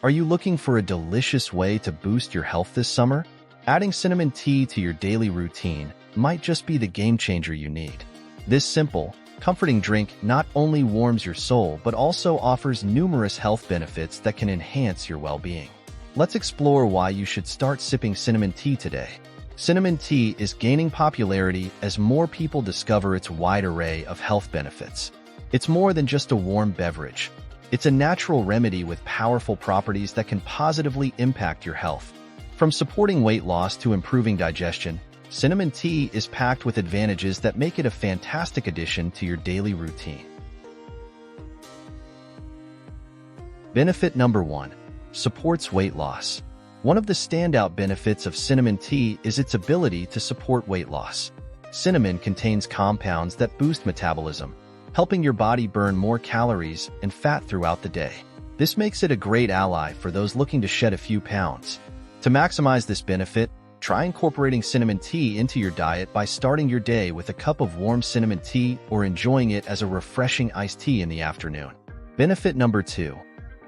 Are you looking for a delicious way to boost your health this summer? Adding cinnamon tea to your daily routine might just be the game changer you need. This simple, comforting drink not only warms your soul but also offers numerous health benefits that can enhance your well-being. Let's explore why you should start sipping cinnamon tea today. Cinnamon tea is gaining popularity as more people discover its wide array of health benefits. It's more than just a warm beverage. It's a natural remedy with powerful properties that can positively impact your health. From supporting weight loss to improving digestion, cinnamon tea is packed with advantages that make it a fantastic addition to your daily routine. Benefit number 1. Supports weight loss. One of the standout benefits of cinnamon tea is its ability to support weight loss. Cinnamon contains compounds that boost metabolism, helping your body burn more calories and fat throughout the day. This makes it a great ally for those looking to shed a few pounds. To maximize this benefit, try incorporating cinnamon tea into your diet by starting your day with a cup of warm cinnamon tea or enjoying it as a refreshing iced tea in the afternoon. Benefit number 2.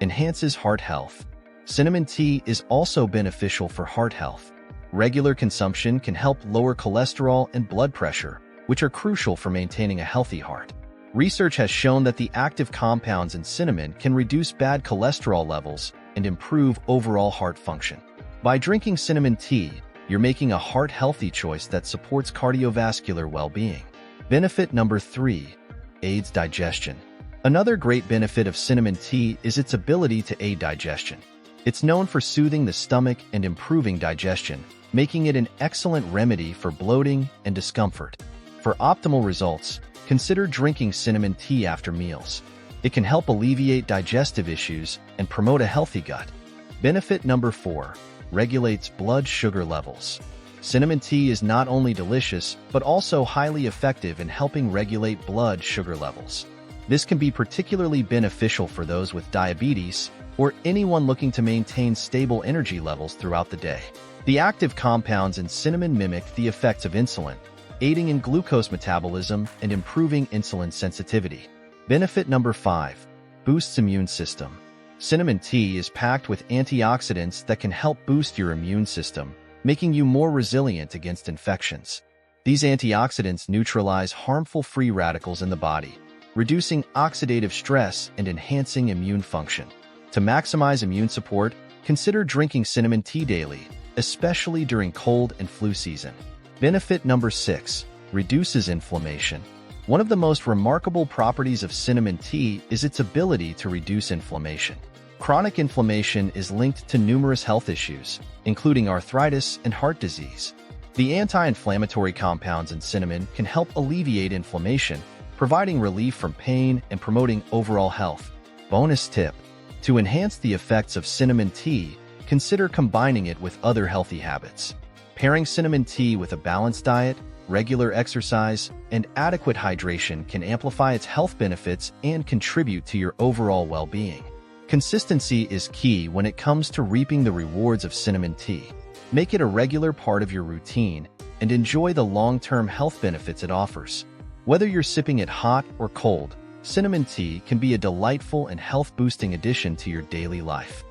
Enhances heart health. Cinnamon tea is also beneficial for heart health. Regular consumption can help lower cholesterol and blood pressure, which are crucial for maintaining a healthy heart. Research has shown that the active compounds in cinnamon can reduce bad cholesterol levels and improve overall heart function. By drinking cinnamon tea, you're making a heart-healthy choice that supports cardiovascular well-being. Benefit number 3. Aids digestion. Another great benefit of cinnamon tea is its ability to aid digestion. It's known for soothing the stomach and improving digestion, making it an excellent remedy for bloating and discomfort. For optimal results, consider drinking cinnamon tea after meals. It can help alleviate digestive issues and promote a healthy gut. Benefit number 4. Regulates blood sugar levels. Cinnamon tea is not only delicious, but also highly effective in helping regulate blood sugar levels. This can be particularly beneficial for those with diabetes or anyone looking to maintain stable energy levels throughout the day. The active compounds in cinnamon mimic the effects of insulin, aiding in glucose metabolism and improving insulin sensitivity. Benefit number 5. Boosts immune system. Cinnamon tea is packed with antioxidants that can help boost your immune system, making you more resilient against infections. These antioxidants neutralize harmful free radicals in the body, reducing oxidative stress and enhancing immune function. To maximize immune support, consider drinking cinnamon tea daily, especially during cold and flu season. Benefit number 6. Reduces inflammation. One of the most remarkable properties of cinnamon tea is its ability to reduce inflammation. Chronic inflammation is linked to numerous health issues, including arthritis and heart disease. The anti-inflammatory compounds in cinnamon can help alleviate inflammation, providing relief from pain and promoting overall health. Bonus tip: to enhance the effects of cinnamon tea, consider combining it with other healthy habits. Pairing cinnamon tea with a balanced diet, regular exercise, and adequate hydration can amplify its health benefits and contribute to your overall well-being. Consistency is key when it comes to reaping the rewards of cinnamon tea. Make it a regular part of your routine and enjoy the long-term health benefits it offers. Whether you're sipping it hot or cold, cinnamon tea can be a delightful and health-boosting addition to your daily life.